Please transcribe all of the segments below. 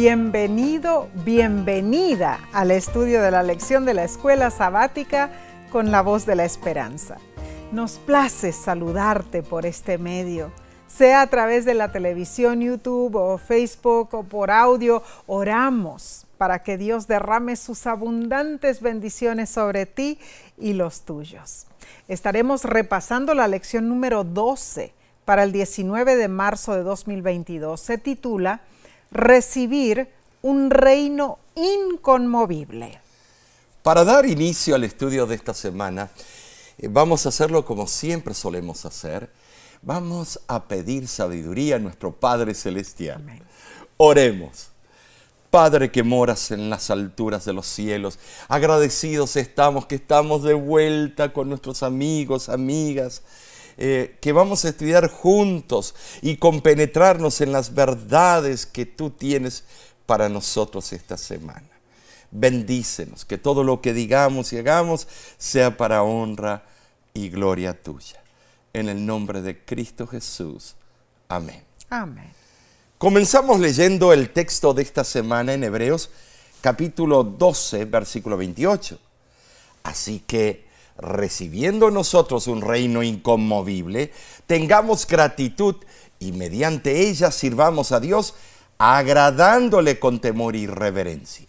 Bienvenido, bienvenida al estudio de la lección de la Escuela Sabática con la Voz de la Esperanza. Nos place saludarte por este medio, sea a través de la televisión, YouTube o Facebook o por audio. Oramos para que Dios derrame sus abundantes bendiciones sobre ti y los tuyos. Estaremos repasando la lección número 12 para el 19 de marzo de 2022. Se titula Recibir un reino inconmovible. Para dar inicio al estudio de esta semana, vamos a hacerlo como siempre solemos hacer. Vamos a pedir sabiduría a nuestro Padre Celestial. Amén. Oremos. Padre que moras en las alturas de los cielos, agradecidos estamos que estamos de vuelta con nuestros amigos, amigas, que vamos a estudiar juntos y compenetrarnos en las verdades que tú tienes para nosotros esta semana. Bendícenos, que todo lo que digamos y hagamos sea para honra y gloria tuya. En el nombre de Cristo Jesús. Amén. Amén. Comenzamos leyendo el texto de esta semana en Hebreos, capítulo 12, versículo 28. Así que, recibiendo nosotros un reino inconmovible, tengamos gratitud y mediante ella sirvamos a Dios, agradándole con temor y reverencia.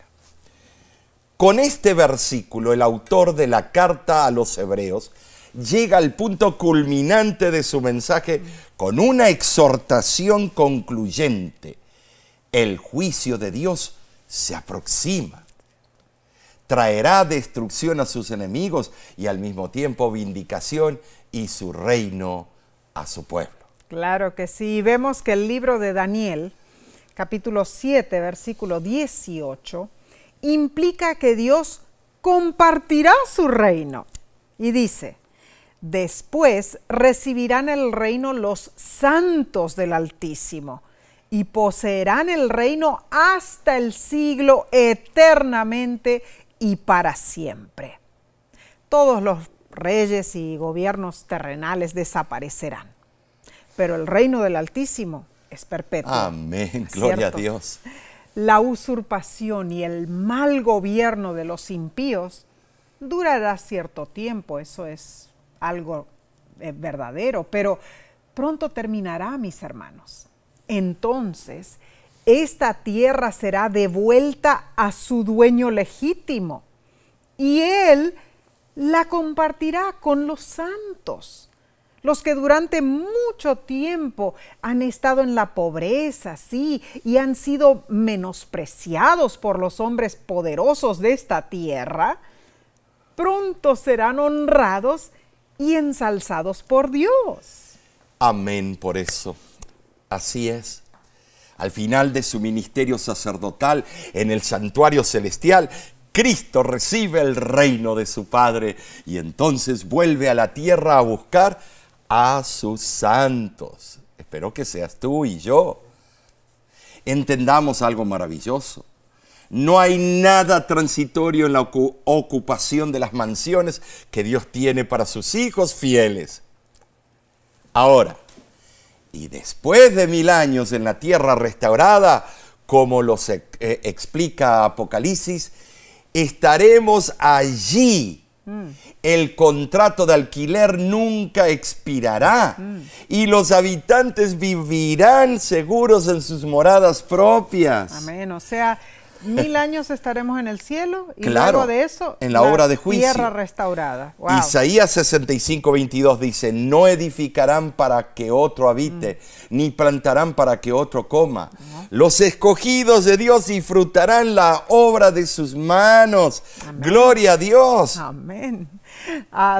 Con este versículo, el autor de la carta a los Hebreos llega al punto culminante de su mensaje con una exhortación concluyente. El juicio de Dios se aproxima. Traerá destrucción a sus enemigos y al mismo tiempo vindicación y su reino a su pueblo. Claro que sí. Vemos que el libro de Daniel, capítulo 7, versículo 18, implica que Dios compartirá su reino. Y dice: después recibirán el reino los santos del Altísimo y poseerán el reino hasta el siglo eternamente y para siempre. Todos los reyes y gobiernos terrenales desaparecerán, pero el reino del Altísimo es perpetuo. Amén, gloria a Dios. La usurpación y el mal gobierno de los impíos durará cierto tiempo, eso es algo verdadero, pero pronto terminará, mis hermanos. Entonces, esta tierra será devuelta a su dueño legítimo y él la compartirá con los santos, los que durante mucho tiempo han estado en la pobreza, sí, y han sido menospreciados por los hombres poderosos de esta tierra. Pronto serán honrados y ensalzados por Dios. Amén por eso. Así es. Al final de su ministerio sacerdotal en el santuario celestial, Cristo recibe el reino de su Padre y entonces vuelve a la tierra a buscar a sus santos. Espero que seas tú y yo. Entendamos algo maravilloso. No hay nada transitorio en la ocupación de las mansiones que Dios tiene para sus hijos fieles. Ahora, y después de 1000 años en la tierra restaurada, como los explica Apocalipsis, estaremos allí. El contrato de alquiler nunca expirará y los habitantes vivirán seguros en sus moradas propias. Amén, o sea, 1000 años estaremos en el cielo y claro, luego de eso en la obra de juicio. Tierra restaurada. Wow. Isaías 65:22 dice: no edificarán para que otro habite, ni plantarán para que otro coma. Los escogidos de Dios disfrutarán la obra de sus manos. Amén. Gloria a Dios. Amén.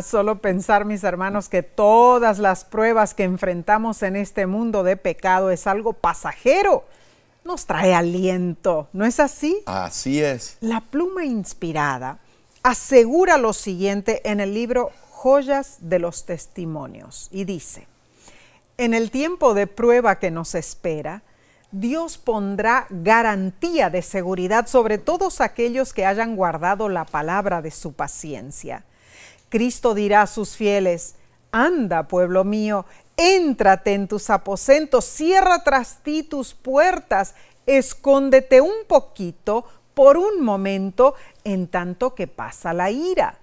Solo pensar, mis hermanos, que todas las pruebas que enfrentamos en este mundo de pecado es algo pasajero. Nos trae aliento, ¿no es así? Así es. La pluma inspirada asegura lo siguiente en el libro Joyas de los Testimonios y dice: en el tiempo de prueba que nos espera, Dios pondrá garantía de seguridad sobre todos aquellos que hayan guardado la palabra de su paciencia. Cristo dirá a sus fieles: anda, pueblo mío, éntrate en tus aposentos, cierra tras ti tus puertas, escóndete un poquito por un momento en tanto que pasa la ira.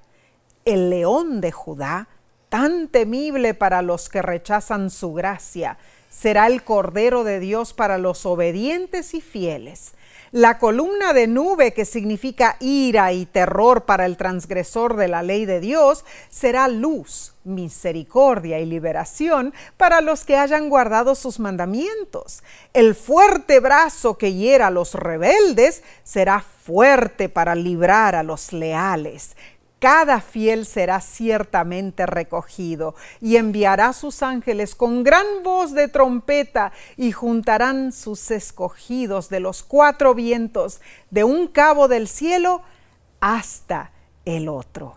El león de Judá, tan temible para los que rechazan su gracia, será el Cordero de Dios para los obedientes y fieles. La columna de nube, que significa ira y terror para el transgresor de la ley de Dios, será luz, misericordia y liberación para los que hayan guardado sus mandamientos. El fuerte brazo que hiera a los rebeldes será fuerte para librar a los leales. Cada fiel será ciertamente recogido y enviará sus ángeles con gran voz de trompeta y juntarán sus escogidos de los cuatro vientos, de un cabo del cielo hasta el otro.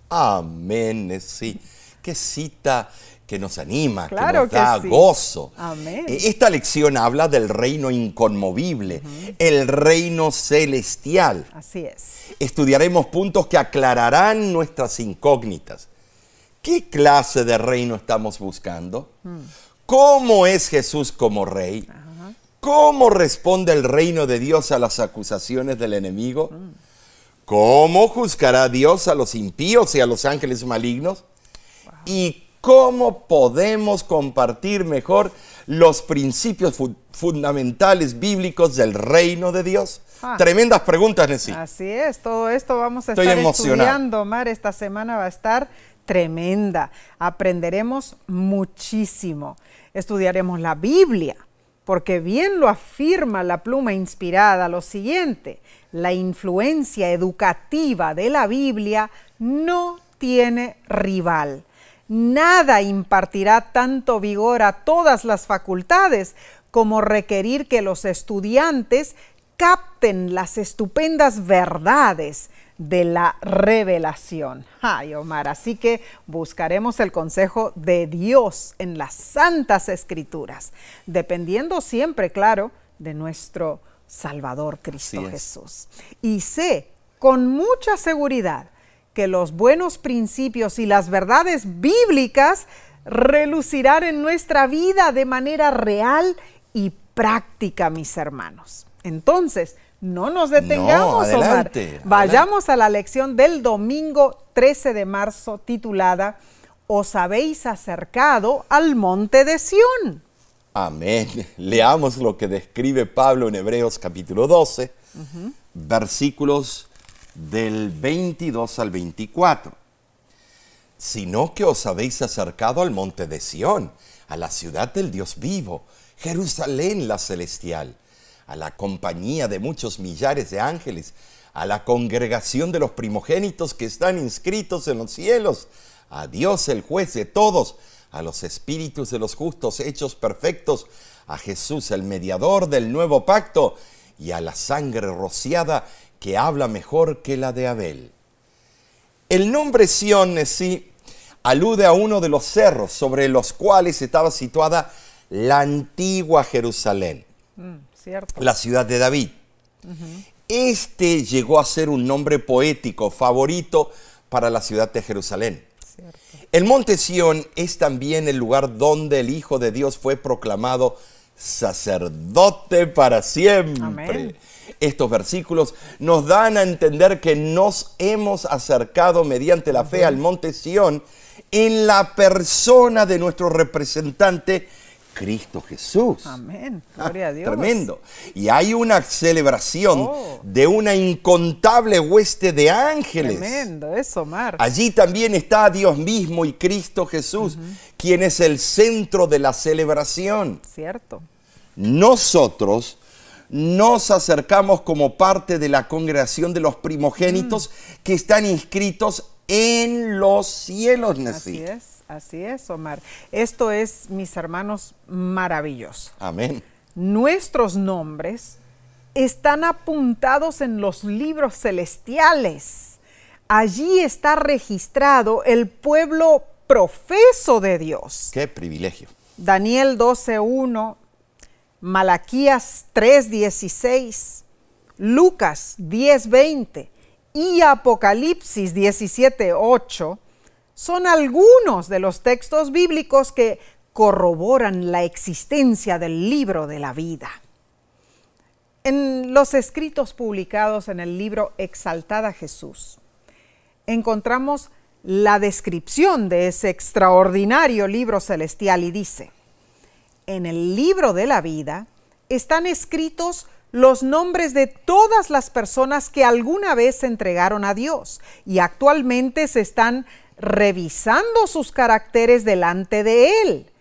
Amén, sí. Qué cita que nos anima, Claro que nos da sí. gozo. Amén. Esta lección habla del reino inconmovible, el reino celestial. Así es. Estudiaremos puntos que aclararán nuestras incógnitas. ¿Qué clase de reino estamos buscando? ¿Cómo es Jesús como rey? ¿Cómo responde el reino de Dios a las acusaciones del enemigo? ¿Cómo juzgará Dios a los impíos y a los ángeles malignos? ¿Y cómo podemos compartir mejor los principios fundamentales bíblicos del reino de Dios? Tremendas preguntas, Nessie. Así es, todo esto vamos a Estoy estar emocionado. estudiando, Omar. Esta semana va a estar tremenda. Aprenderemos muchísimo. Estudiaremos la Biblia, porque bien lo afirma la pluma inspirada lo siguiente: la influencia educativa de la Biblia no tiene rival. Nada impartirá tanto vigor a todas las facultades como requerir que los estudiantes capten las estupendas verdades de la revelación. Ay, Omar, así que buscaremos el consejo de Dios en las Santas Escrituras, dependiendo siempre, claro, de nuestro Salvador Cristo Jesús. Y sé con mucha seguridad que los buenos principios y las verdades bíblicas relucirán en nuestra vida de manera real y práctica, mis hermanos. Entonces, no nos detengamos, adelante, Omar. Vayamos a la lección del domingo 13 de marzo titulada «Os habéis acercado al monte de Sión». Amén. Leamos lo que describe Pablo en Hebreos capítulo 12, versículos del 22 al 24. Sino que os habéis acercado al monte de Sión, a la ciudad del Dios vivo, Jerusalén la celestial, a la compañía de muchos millares de ángeles, a la congregación de los primogénitos que están inscritos en los cielos, a Dios el juez de todos, a los espíritus de los justos hechos perfectos, a Jesús el mediador del nuevo pacto y a la sangre rociada que habla mejor que la de Abel. El nombre Sión sí alude a uno de los cerros sobre los cuales estaba situada la antigua Jerusalén, la ciudad de David. Este llegó a ser un nombre poético favorito para la ciudad de Jerusalén. El monte Sión es también el lugar donde el Hijo de Dios fue proclamado sacerdote para siempre. Amén. Estos versículos nos dan a entender que nos hemos acercado mediante la fe al monte Sión en la persona de nuestro representante Cristo Jesús. Amén. Gloria a Dios. Tremendo. Y hay una celebración de una incontable hueste de ángeles. Tremendo, eso, Omar. Allí también está Dios mismo y Cristo Jesús, quien es el centro de la celebración. Cierto. Nosotros nos acercamos como parte de la congregación de los primogénitos que están inscritos en los cielos, Nessie. Así es, Omar. Esto es, mis hermanos, maravilloso. Amén. Nuestros nombres están apuntados en los libros celestiales. Allí está registrado el pueblo profeso de Dios. ¡Qué privilegio! Daniel 12:1, Malaquías 3:16, Lucas 10:20 y Apocalipsis 17:8 son algunos de los textos bíblicos que corroboran la existencia del libro de la vida. En los escritos publicados en el libro Exaltada Jesús, encontramos la descripción de ese extraordinario libro celestial y dice: en el libro de la vida están escritos los nombres de todas las personas que alguna vez se entregaron a Dios y actualmente se están revisando sus caracteres delante de Él.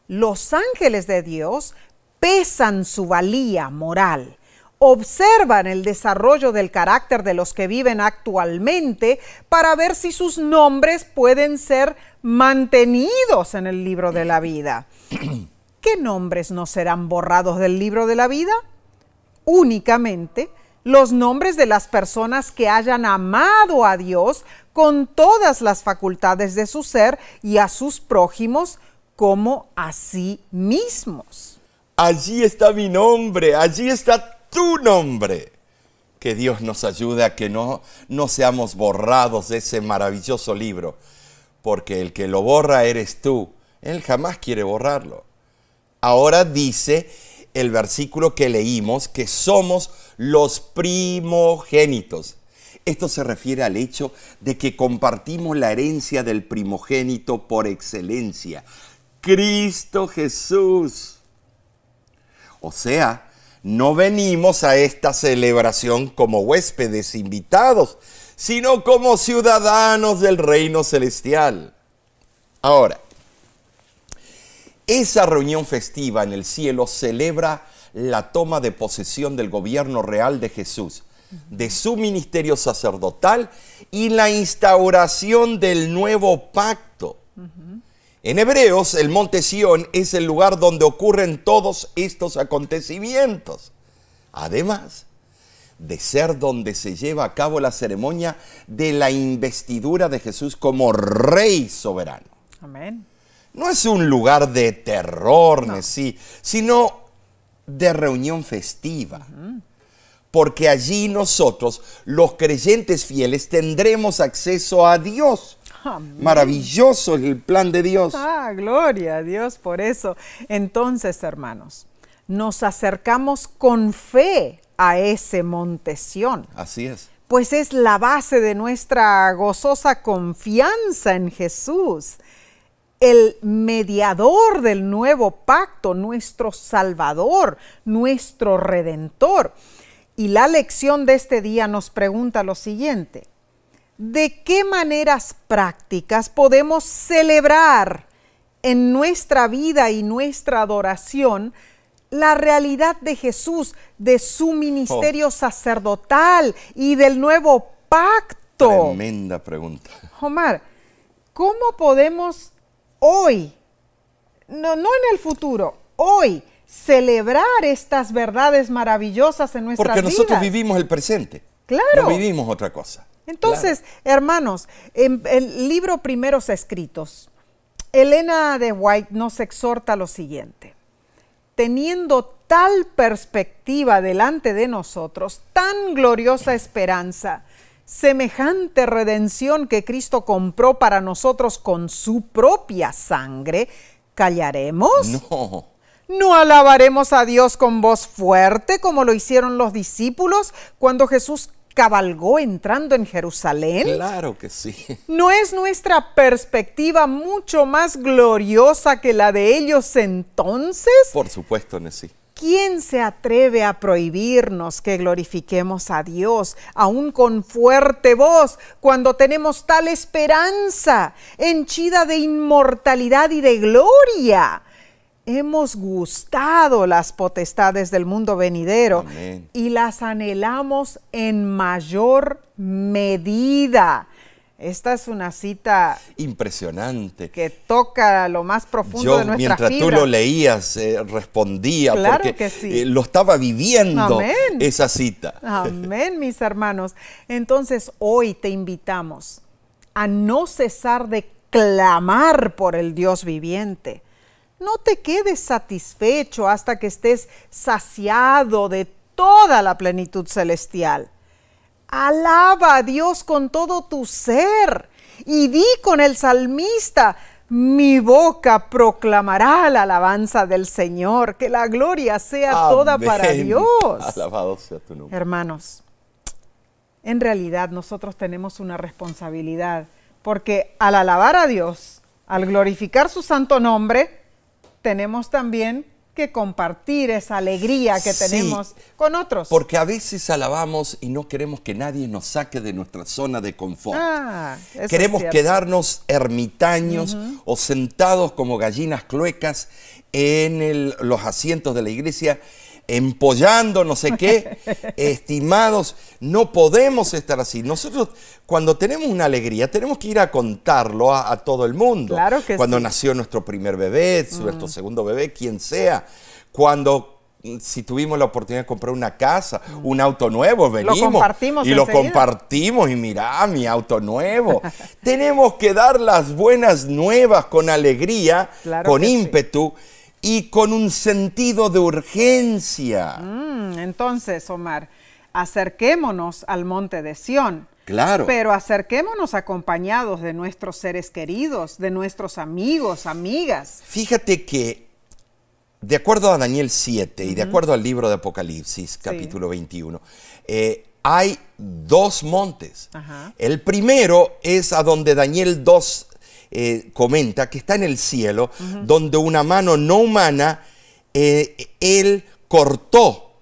Los ángeles de Dios pesan su valía moral, observan el desarrollo del carácter de los que viven actualmente para ver si sus nombres pueden ser mantenidos en el libro de la vida. ¿Qué nombres no serán borrados del libro de la vida? Únicamente los nombres de las personas que hayan amado a Dios con todas las facultades de su ser y a sus prójimos como a sí mismos. Allí está mi nombre, allí está tu nombre. Que Dios nos ayude a que no seamos borrados de ese maravilloso libro, porque el que lo borra eres tú. Él jamás quiere borrarlo. Ahora dice el versículo que leímos que somos los primogénitos. Esto se refiere al hecho de que compartimos la herencia del primogénito por excelencia, Cristo Jesús. O sea, no venimos a esta celebración como huéspedes invitados, sino como ciudadanos del reino celestial. Ahora, esa reunión festiva en el cielo celebra la toma de posesión del gobierno real de Jesús, de su ministerio sacerdotal y la instauración del nuevo pacto. En Hebreos, el monte Sión es el lugar donde ocurren todos estos acontecimientos, además de ser donde se lleva a cabo la ceremonia de la investidura de Jesús como Rey soberano. Amén. No es un lugar de terror, no, sino de reunión festiva. Porque allí nosotros, los creyentes fieles, tendremos acceso a Dios. Amén. Maravilloso es el plan de Dios. Gloria a Dios por eso. Entonces, hermanos, nos acercamos con fe a ese monte Sión. Así es. Pues es la base de nuestra gozosa confianza en Jesús, el mediador del nuevo pacto, nuestro Salvador, nuestro Redentor. Y la lección de este día nos pregunta lo siguiente: ¿de qué maneras prácticas podemos celebrar en nuestra vida y nuestra adoración la realidad de Jesús, de su ministerio sacerdotal y del nuevo pacto? Tremenda pregunta. Omar, ¿cómo podemos hoy, no en el futuro, hoy, celebrar estas verdades maravillosas en nuestras vidas? Porque nosotros vivimos el presente. Claro. No vivimos otra cosa. Entonces, hermanos, en el libro Primeros Escritos, Elena de White nos exhorta lo siguiente: teniendo tal perspectiva delante de nosotros, tan gloriosa esperanza, semejante redención que Cristo compró para nosotros con su propia sangre, ¿callaremos? No. ¿No alabaremos a Dios con voz fuerte como lo hicieron los discípulos cuando Jesús cabalgó entrando en Jerusalén? Claro que sí. ¿No es nuestra perspectiva mucho más gloriosa que la de ellos entonces? Por supuesto, Nesí. ¿Quién se atreve a prohibirnos que glorifiquemos a Dios, aún con fuerte voz, cuando tenemos tal esperanza, henchida de inmortalidad y de gloria? Hemos gustado las potestades del mundo venidero. Amén. Y las anhelamos en mayor medida. Esta es una cita impresionante que toca lo más profundo de nuestra mientras fibra. Tú lo leías, respondía, claro porque que sí. Lo estaba viviendo. Amén. Esa cita. Amén, mis hermanos. Entonces, hoy te invitamos a no cesar de clamar por el Dios viviente. No te quedes satisfecho hasta que estés saciado de toda la plenitud celestial. Alaba a Dios con todo tu ser y di con el salmista: Mi boca proclamará la alabanza del Señor, que la gloria sea toda para Dios. Alabado sea tu nombre. Hermanos, en realidad nosotros tenemos una responsabilidad, porque al alabar a Dios, al glorificar su santo nombre, tenemos también que compartir esa alegría que tenemos con otros. Porque a veces alabamos y no queremos que nadie nos saque de nuestra zona de confort. Queremos quedarnos ermitaños o sentados como gallinas cluecas en los asientos de la iglesia, empollando no sé qué, estimados. No podemos estar así. Nosotros, cuando tenemos una alegría, tenemos que ir a contarlo a todo el mundo. Claro que cuando sí. nació nuestro primer bebé, nuestro segundo bebé, quien sea. Cuando, si tuvimos la oportunidad de comprar una casa, un auto nuevo, venimos lo compartimos y lo compartimos y mirá, mi auto nuevo. Tenemos que dar las buenas nuevas con alegría, claro, con ímpetu. Sí. Y con un sentido de urgencia. Entonces, Omar, acerquémonos al monte de Sión. Claro. Pero acerquémonos acompañados de nuestros seres queridos, de nuestros amigos, amigas. Fíjate que, de acuerdo a Daniel 7 y de acuerdo al libro de Apocalipsis, capítulo 21, hay dos montes. El primero es a donde Daniel 2 comenta que está en el cielo, donde una mano no humana, él cortó,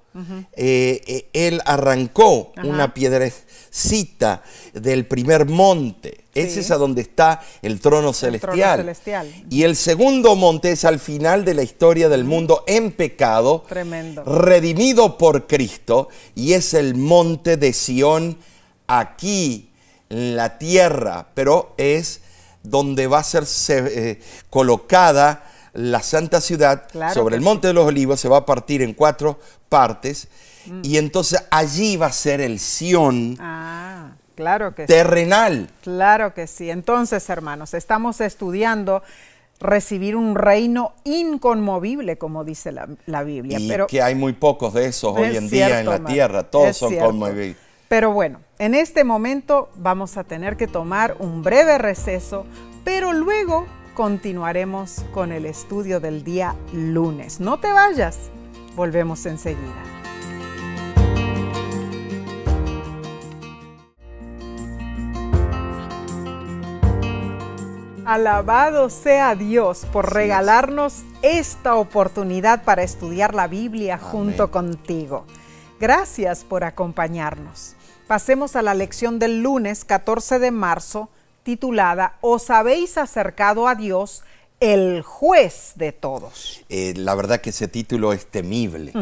él arrancó una piedrecita del primer monte. Ese es a donde está el trono celestial. Y el segundo monte es al final de la historia del mundo en pecado, redimido por Cristo, y es el monte de Sión aquí en la tierra, pero es donde va a ser colocada la santa ciudad, sobre el Monte de los Olivos. Se va a partir en 4 partes, y entonces allí va a ser el Sión claro que terrenal. Sí. Claro que sí. Entonces, hermanos, estamos estudiando recibir un reino inconmovible, como dice la Biblia. Y que hay muy pocos de esos hoy en día en la tierra, todos son conmovibles. Pero bueno, en este momento vamos a tener que tomar un breve receso, pero luego continuaremos con el estudio del día lunes. No te vayas, volvemos enseguida. Alabado sea Dios por regalarnos esta oportunidad para estudiar la Biblia junto contigo. Gracias por acompañarnos. Pasemos a la lección del lunes 14 de marzo, titulada ¿Os habéis acercado a Dios, el juez de todos? La verdad que ese título es temible.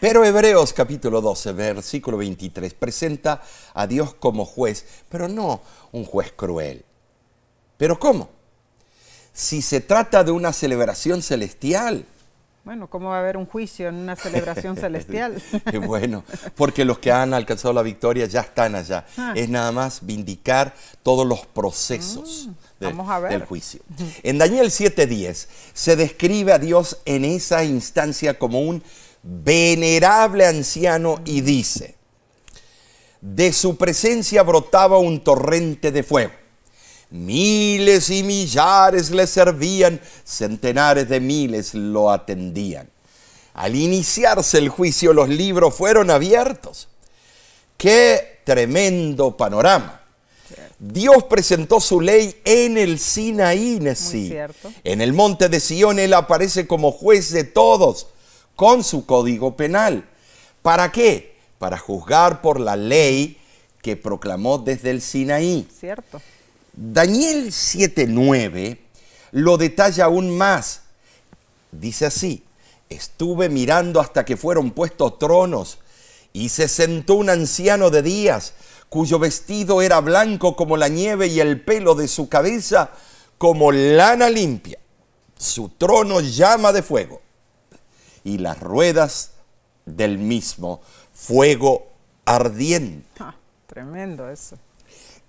Pero Hebreos capítulo 12, versículo 23, presenta a Dios como juez, pero no un juez cruel. ¿Pero cómo? Si se trata de una celebración celestial. Bueno, ¿cómo va a haber un juicio en una celebración celestial? Bueno, porque los que han alcanzado la victoria ya están allá. Es nada más vindicar todos los procesos del juicio. En Daniel 7:10 se describe a Dios en esa instancia como un venerable anciano y dice: de su presencia brotaba un torrente de fuego. Miles y millares le servían, centenares de miles lo atendían. Al iniciarse el juicio, los libros fueron abiertos. ¡Qué tremendo panorama! Dios presentó su ley en el Sinaí, Nesí. En el monte de Sión él aparece como juez de todos, con su código penal. ¿Para qué? Para juzgar por la ley que proclamó desde el Sinaí. Cierto. Daniel 7:9 lo detalla aún más. Dice así: estuve mirando hasta que fueron puestos tronos, y se sentó un anciano de días, cuyo vestido era blanco como la nieve y el pelo de su cabeza como lana limpia. Su trono llama de fuego, y las ruedas del mismo fuego ardiente. Tremendo eso.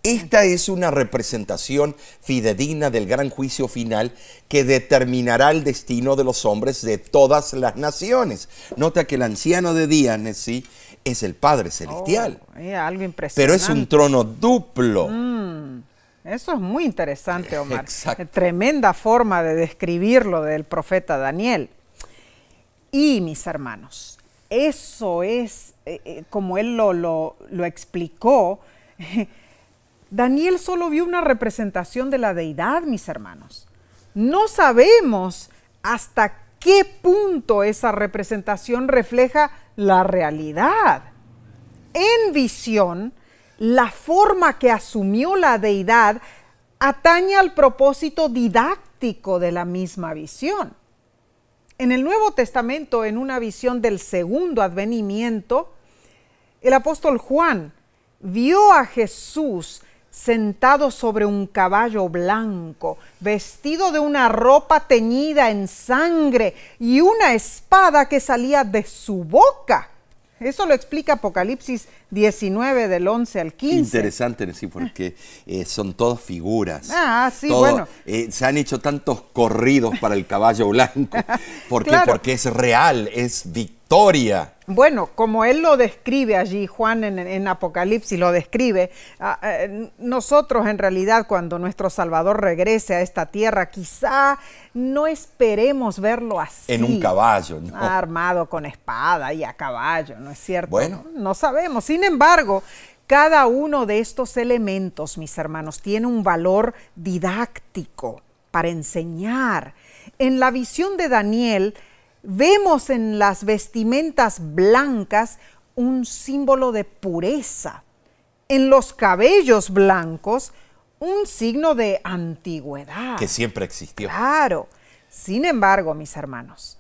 Esta es una representación fidedigna del gran juicio final que determinará el destino de los hombres de todas las naciones. Nota que el anciano de días, ¿sí?, es el Padre Celestial. Algo impresionante. Pero es un trono duplo. Eso es muy interesante, Omar. Exacto. Tremenda forma de describirlo del profeta Daniel. Y mis hermanos, eso es, como él lo explicó, Daniel solo vio una representación de la deidad, mis hermanos. No sabemos hasta qué punto esa representación refleja la realidad. En visión, la forma que asumió la deidad atañe al propósito didáctico de la misma visión. En el Nuevo Testamento, en una visión del segundo advenimiento, el apóstol Juan vio a Jesús sentado sobre un caballo blanco, vestido de una ropa teñida en sangre y una espada que salía de su boca. Eso lo explica Apocalipsis 19 del 11 al 15. Interesante, sí, porque son todas figuras. Sí, bueno. Se han hecho tantos corridos para el caballo blanco. ¿Por qué? Claro. Porque es real, es victoria. Bueno, como él lo describe allí, Juan en Apocalipsis lo describe, nosotros en realidad cuando nuestro Salvador regrese a esta tierra, quizá no esperemos verlo así. En un caballo, ¿no? Armado con espada y a caballo, ¿no es cierto? Bueno. No sabemos. Sin embargo, cada uno de estos elementos, mis hermanos, tiene un valor didáctico para enseñar. En la visión de Daniel, vemos en las vestimentas blancas un símbolo de pureza. En los cabellos blancos, un signo de antigüedad. Que siempre existió. Claro. Sin embargo, mis hermanos,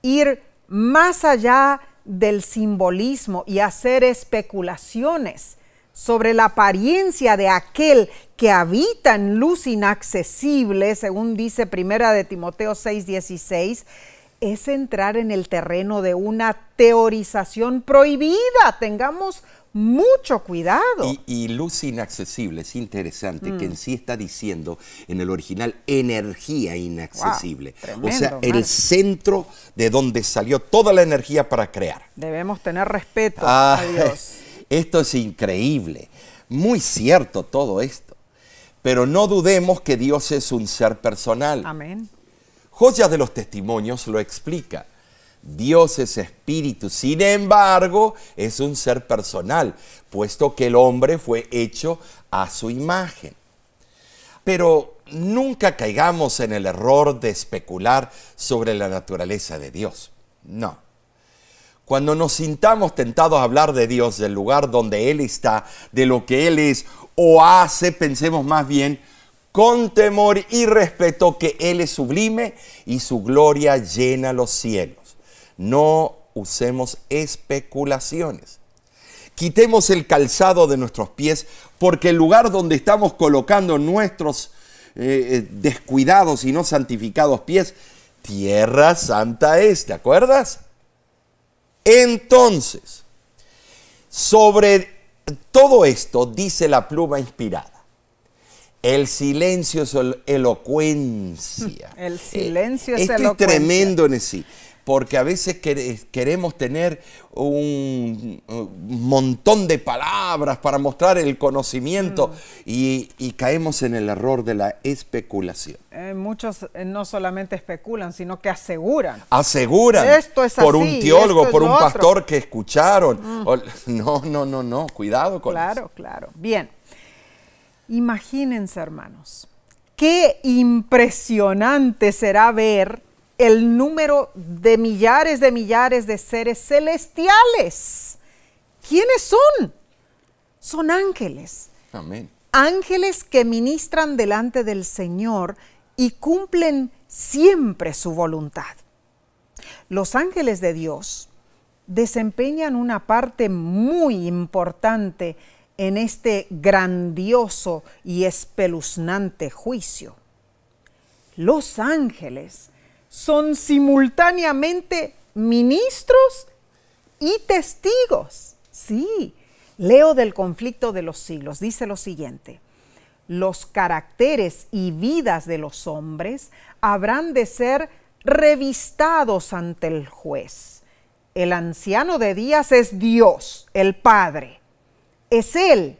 ir más allá del simbolismo y hacer especulaciones sobre la apariencia de aquel que habita en luz inaccesible, según dice Primera de Timoteo 6:16, es entrar en el terreno de una teorización prohibida. Tengamos mucho cuidado. Y luz inaccesible, es interesante que en sí está diciendo en el original energía inaccesible. Wow, tremendo, o sea, el Omar. centro de donde salió toda la energía para crear. Debemos tener respeto a Dios. Esto es increíble, muy cierto todo esto. Pero no dudemos que Dios es un ser personal. Amén. Joyas de los Testimonios lo explica. Dios es espíritu, sin embargo, es un ser personal, puesto que el hombre fue hecho a su imagen. Pero nunca caigamos en el error de especular sobre la naturaleza de Dios. No. Cuando nos sintamos tentados a hablar de Dios, del lugar donde Él está, de lo que Él es o hace, pensemos más bien con temor y respeto que Él es sublime y su gloria llena los cielos. No usemos especulaciones. Quitemos el calzado de nuestros pies, porque el lugar donde estamos colocando nuestros descuidados y no santificados pies, tierra santa es, ¿te acuerdas? Entonces, sobre todo esto dice la pluma inspirada: el silencio es elocuencia. El silencio es Esto elocuencia. es tremendo en sí, porque a veces queremos tener un montón de palabras para mostrar el conocimiento y caemos en el error de la especulación. Muchos no solamente especulan, sino que aseguran. Aseguran Esto es por así, un teólogo, esto es por un lo otro. pastor que escucharon. No, cuidado con eso. Claro. Bien. Imagínense, hermanos, qué impresionante será ver el número de millares de seres celestiales. ¿Quiénes son? Son ángeles. Amén. Ángeles que ministran delante del Señor y cumplen siempre su voluntad. Los ángeles de Dios desempeñan una parte muy importante en este grandioso y espeluznante juicio. Los ángeles son simultáneamente ministros y testigos. Sí, leo del Conflicto de los Siglos, dice lo siguiente: los caracteres y vidas de los hombres habrán de ser revistados ante el juez. El anciano de días es Dios, el Padre. Es Él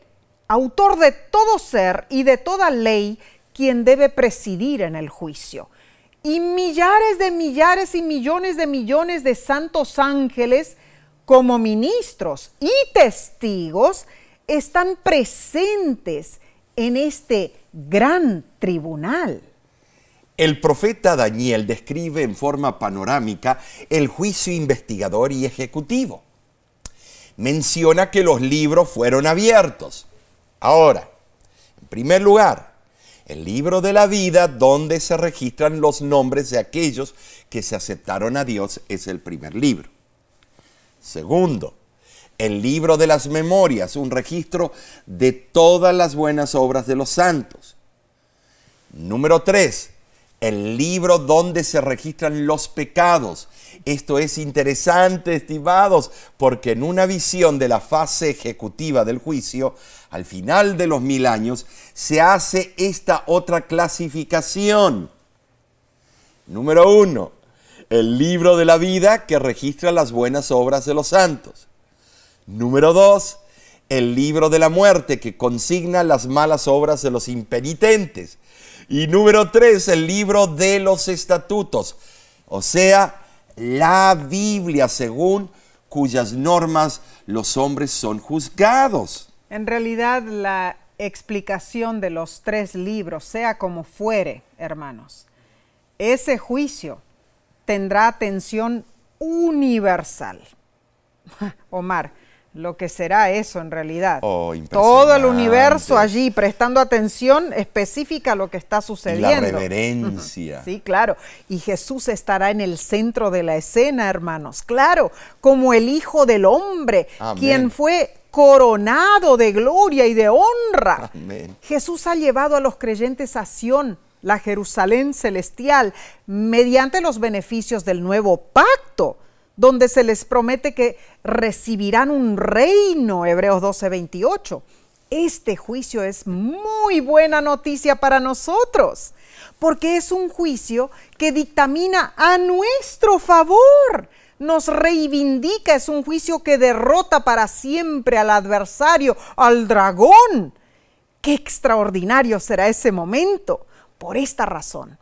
autor de todo ser y de toda ley, quien debe presidir en el juicio. Y millares y millones de santos ángeles, como ministros y testigos, están presentes en este gran tribunal. El profeta Daniel describe en forma panorámica el juicio investigador y ejecutivo. Menciona que los libros fueron abiertos. Ahora, en primer lugar, el libro de la vida, donde se registran los nombres de aquellos que se aceptaron a Dios, es el primer libro. Segundo, el libro de las memorias, un registro de todas las buenas obras de los santos. Número 3, el libro donde se registran los pecados. Esto es interesante, estimados, porque en una visión de la fase ejecutiva del juicio, al final de los 1000 años, se hace esta otra clasificación. Número 1, el libro de la vida que registra las buenas obras de los santos. Número 2, el libro de la muerte que consigna las malas obras de los impenitentes. Y número 3, el libro de los estatutos, o sea, la Biblia, según cuyas normas los hombres son juzgados. En realidad, la explicación de los 3 libros, sea como fuere, hermanos, ese juicio tendrá atención universal. Omar, lo que será eso en realidad. Oh, impresionante. Todo el universo allí prestando atención específica a lo que está sucediendo. Y la reverencia. Sí, claro. Y Jesús estará en el centro de la escena, hermanos. Claro, como el Hijo del Hombre, Amén. Quien fue coronado de gloria y de honra. Amén. Jesús ha llevado a los creyentes a Sión, la Jerusalén celestial, mediante los beneficios del nuevo pacto, donde se les promete que recibirán un reino, Hebreos 12:28. Este juicio es muy buena noticia para nosotros, porque es un juicio que dictamina a nuestro favor, nos reivindica, es un juicio que derrota para siempre al adversario, al dragón. ¡Qué extraordinario será ese momento! Por esta razón,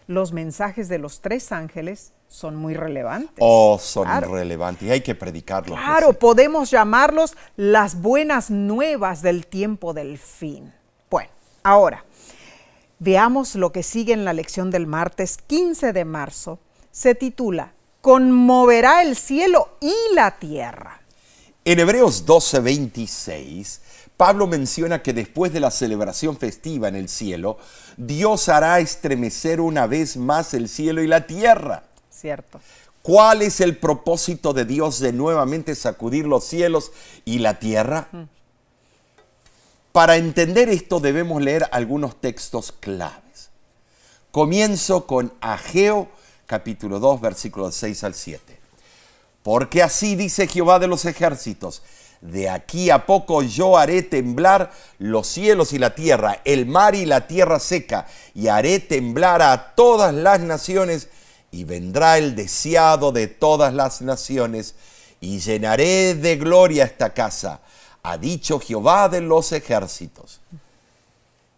los mensajes de los 3 ángeles son muy relevantes. Oh, son relevantes y hay que predicarlos. Claro, podemos llamarlos las buenas nuevas del tiempo del fin. Bueno, ahora, veamos lo que sigue en la lección del martes 15 de marzo. Se titula, «Conmoverá el cielo y la tierra». En Hebreos 12:26, Pablo menciona que después de la celebración festiva en el cielo, Dios hará estremecer una vez más el cielo y la tierra. Cierto. ¿Cuál es el propósito de Dios de nuevamente sacudir los cielos y la tierra? Para entender esto debemos leer algunos textos claves. Comienzo con Ageo, capítulo 2, versículos 6 al 7. Porque así dice Jehová de los ejércitos, de aquí a poco yo haré temblar los cielos y la tierra, el mar y la tierra seca, y haré temblar a todas las naciones, y vendrá el deseado de todas las naciones, y llenaré de gloria esta casa, ha dicho Jehová de los ejércitos.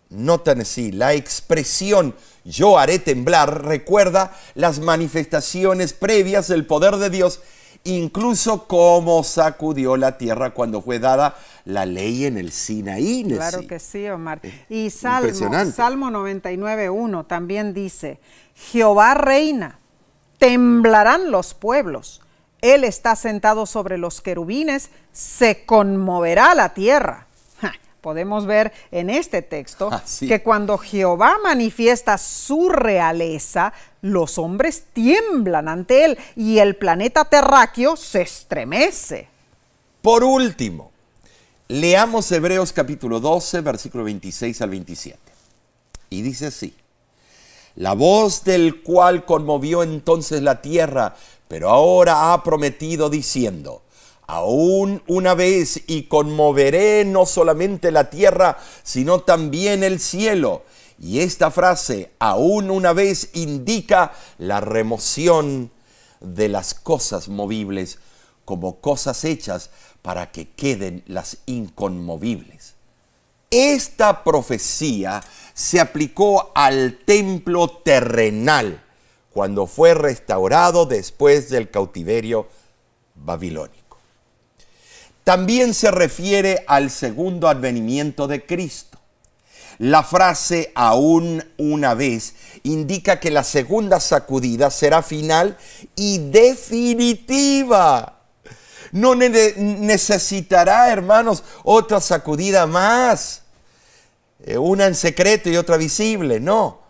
Notan así, la expresión yo haré temblar recuerda las manifestaciones previas del poder de Dios, incluso cómo sacudió la tierra cuando fue dada la ley en el Sinaí. Claro que sí, Omar. Y Salmo 99:1 también dice, Jehová reina, temblarán los pueblos. Él está sentado sobre los querubines, se conmoverá la tierra. Podemos ver en este texto que cuando Jehová manifiesta su realeza, los hombres tiemblan ante él y el planeta terráqueo se estremece. Por último, leamos Hebreos capítulo 12, versículo 26 al 27. Y dice así, la voz del cual conmovió entonces la tierra, pero ahora ha prometido diciendo, aún una vez y conmoveré no solamente la tierra, sino también el cielo. Y esta frase, aún una vez, indica la remoción de las cosas movibles como cosas hechas para que queden las inconmovibles. Esta profecía se aplicó al templo terrenal cuando fue restaurado después del cautiverio babilónico. También se refiere al segundo advenimiento de Cristo. La frase "aún una vez" indica que la segunda sacudida será final y definitiva. No necesitará, hermanos, otra sacudida más. Una en secreto y otra visible, no.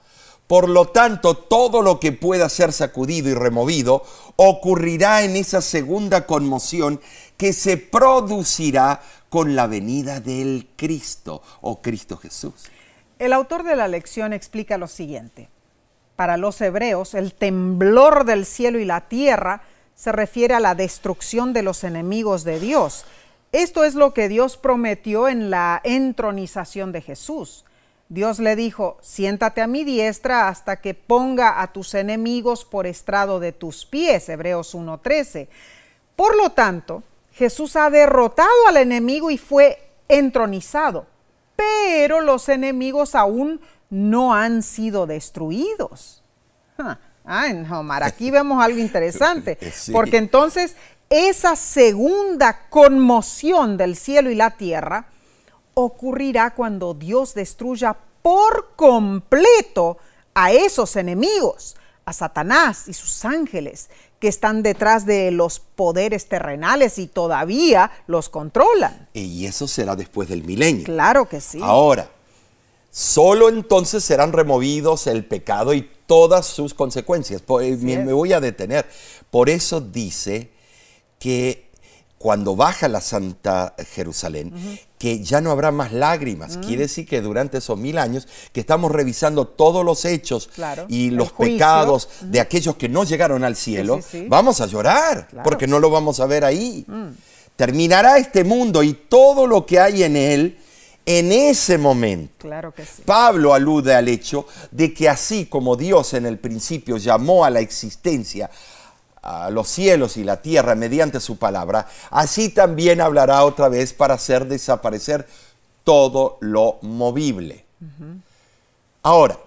Por lo tanto, todo lo que pueda ser sacudido y removido ocurrirá en esa segunda conmoción que se producirá con la venida del Cristo o Cristo Jesús. El autor de la lección explica lo siguiente. Para los hebreos, el temblor del cielo y la tierra se refiere a la destrucción de los enemigos de Dios. Esto es lo que Dios prometió en la entronización de Jesús. Dios le dijo: siéntate a mi diestra hasta que ponga a tus enemigos por estrado de tus pies, Hebreos 1:13. Por lo tanto, Jesús ha derrotado al enemigo y fue entronizado, pero los enemigos aún no han sido destruidos. Omar, aquí vemos algo interesante, Sí. porque entonces esa segunda conmoción del cielo y la tierra ocurrirá cuando Dios destruya por completo a esos enemigos, a Satanás y sus ángeles, que están detrás de los poderes terrenales y todavía los controlan. Y eso será después del milenio. Claro que sí. Ahora, solo entonces serán removidos el pecado y todas sus consecuencias. Me voy a detener. Por eso dice que cuando baja la Santa Jerusalén, que ya no habrá más lágrimas. Quiere decir que durante esos 1000 años que estamos revisando todos los hechos y los pecados de aquellos que no llegaron al cielo, vamos a llorar, porque no lo vamos a ver ahí. Terminará este mundo y todo lo que hay en él en ese momento. Claro que sí. Pablo alude al hecho de que así como Dios en el principio llamó a la existencia a los cielos y la tierra mediante su palabra, así también hablará otra vez para hacer desaparecer todo lo movible. Ahora,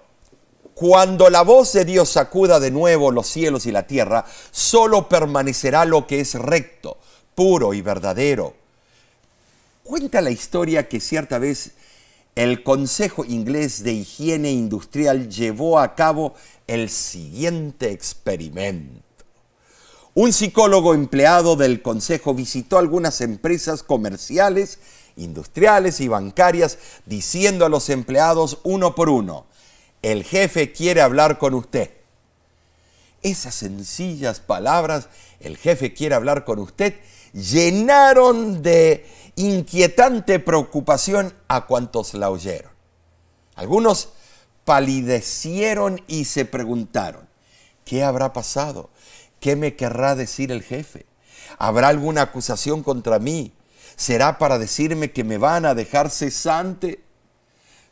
cuando la voz de Dios sacuda de nuevo los cielos y la tierra, solo permanecerá lo que es recto, puro y verdadero. Cuenta la historia que cierta vez el Consejo Inglés de Higiene Industrial llevó a cabo el siguiente experimento. Un psicólogo empleado del Consejo visitó algunas empresas comerciales, industriales y bancarias, diciendo a los empleados uno por uno: el jefe quiere hablar con usted. Esas sencillas palabras, el jefe quiere hablar con usted, llenaron de inquietante preocupación a cuantos la oyeron. Algunos palidecieron y se preguntaron: ¿qué habrá pasado? ¿Qué me querrá decir el jefe? ¿Habrá alguna acusación contra mí? ¿Será para decirme que me van a dejar cesante?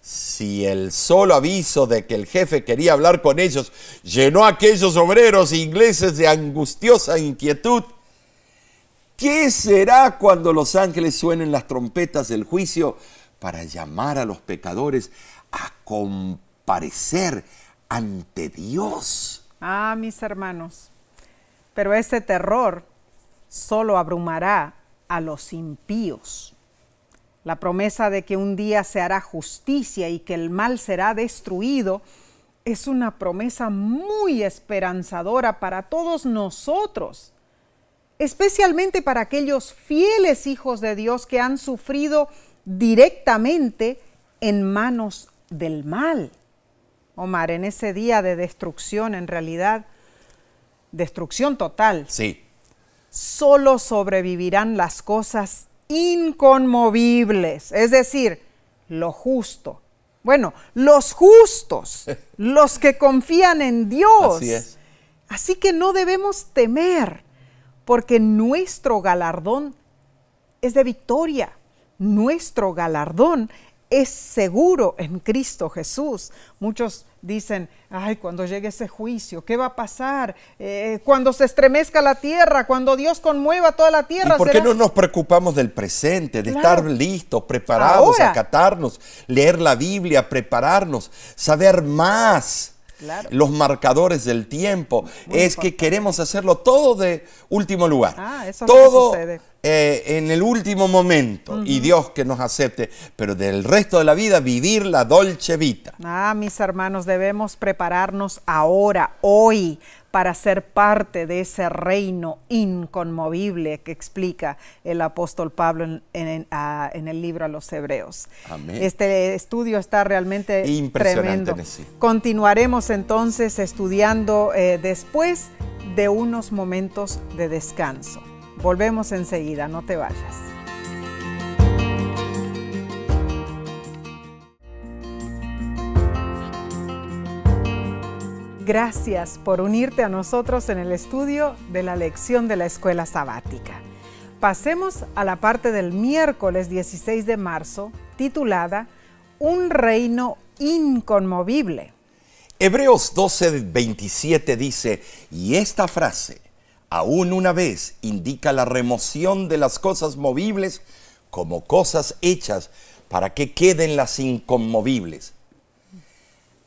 Si el solo aviso de que el jefe quería hablar con ellos llenó a aquellos obreros ingleses de angustiosa inquietud, ¿qué será cuando los ángeles suenen las trompetas del juicio para llamar a los pecadores a comparecer ante Dios? Mis hermanos, pero ese terror solo abrumará a los impíos. La promesa de que un día se hará justicia y que el mal será destruido es una promesa muy esperanzadora para todos nosotros, especialmente para aquellos fieles hijos de Dios que han sufrido directamente en manos del mal. Omar, en ese día de destrucción, en realidad, destrucción total. Sí. Solo sobrevivirán las cosas inconmovibles, es decir, lo justo. Bueno, los justos, los que confían en Dios. Así es. Así que no debemos temer, porque nuestro galardón es de victoria. Nuestro galardón es seguro en Cristo Jesús. Muchos dicen, ay, cuando llegue ese juicio, ¿qué va a pasar? Cuando se estremezca la tierra, cuando Dios conmueva toda la tierra. ¿Y por qué no nos preocupamos del presente, de estar listos, preparados, ahora, acatarnos, leer la Biblia, prepararnos, saber más? Claro. Los marcadores del tiempo. Es que queremos hacerlo todo de último lugar. Eso todo es lo que sucede. En el último momento. Y Dios que nos acepte. Pero del resto de la vida vivir la dolce vita. Mis hermanos, debemos prepararnos ahora, hoy, para ser parte de ese reino inconmovible que explica el apóstol Pablo en el libro a los Hebreos. Amén. Este estudio está realmente impresionante, tremendo. Continuaremos entonces estudiando después de unos momentos de descanso. Volvemos enseguida, no te vayas. Gracias por unirte a nosotros en el estudio de la lección de la escuela sabática. Pasemos a la parte del miércoles 16 de marzo, titulada Un reino inconmovible. Hebreos 12:27 dice, y esta frase, aún una vez, indica la remoción de las cosas movibles como cosas hechas para que queden las inconmovibles.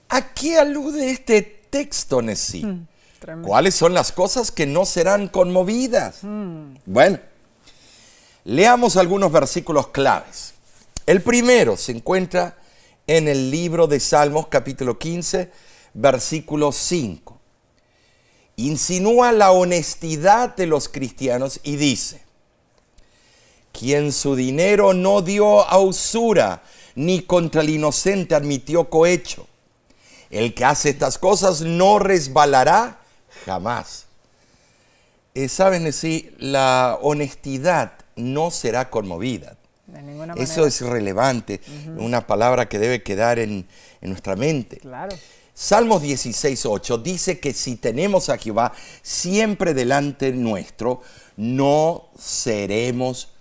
¿A qué alude este texto, Nesí? ¿Cuáles son las cosas que no serán conmovidas? Bueno, leamos algunos versículos claves. El primero se encuentra en el libro de Salmos, capítulo 15, versículo 5. Insinúa la honestidad de los cristianos y dice, quien su dinero no dio a usura, ni contra el inocente admitió cohecho. El que hace estas cosas no resbalará jamás. ¿Saben decir? La honestidad no será conmovida. De ninguna manera. Eso es relevante, una palabra que debe quedar en nuestra mente. Claro. Salmos 16:8 dice que si tenemos a Jehová siempre delante nuestro, no seremos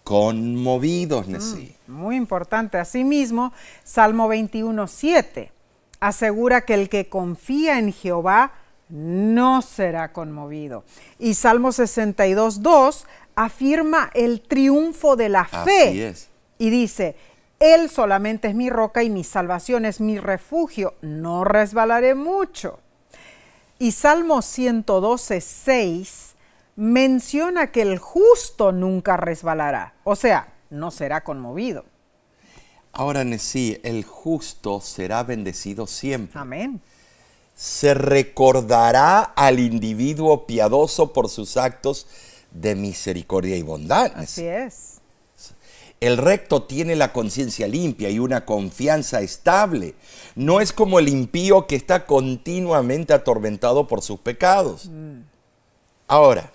conmovidos, Nesí. Muy importante. Asimismo, Salmo 21:7 asegura que el que confía en Jehová no será conmovido. Y Salmo 62:2 afirma el triunfo de la fe. Así es. Y dice, Él solamente es mi roca y mi salvación es mi refugio, no resbalaré mucho. Y Salmo 112:6 menciona que el justo nunca resbalará, o sea, no será conmovido. Ahora, Nesí, el justo será bendecido siempre. Amén. Se recordará al individuo piadoso por sus actos de misericordia y bondad. Así es. El recto tiene la conciencia limpia y una confianza estable. No es como el impío que está continuamente atormentado por sus pecados. Ahora,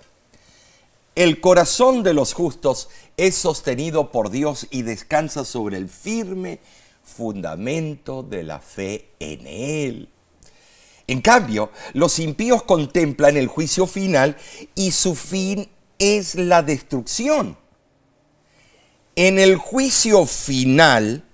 el corazón de los justos es sostenido por Dios y descansa sobre el firme fundamento de la fe en Él. En cambio, los impíos contemplan el juicio final y su fin es la destrucción. En el juicio final,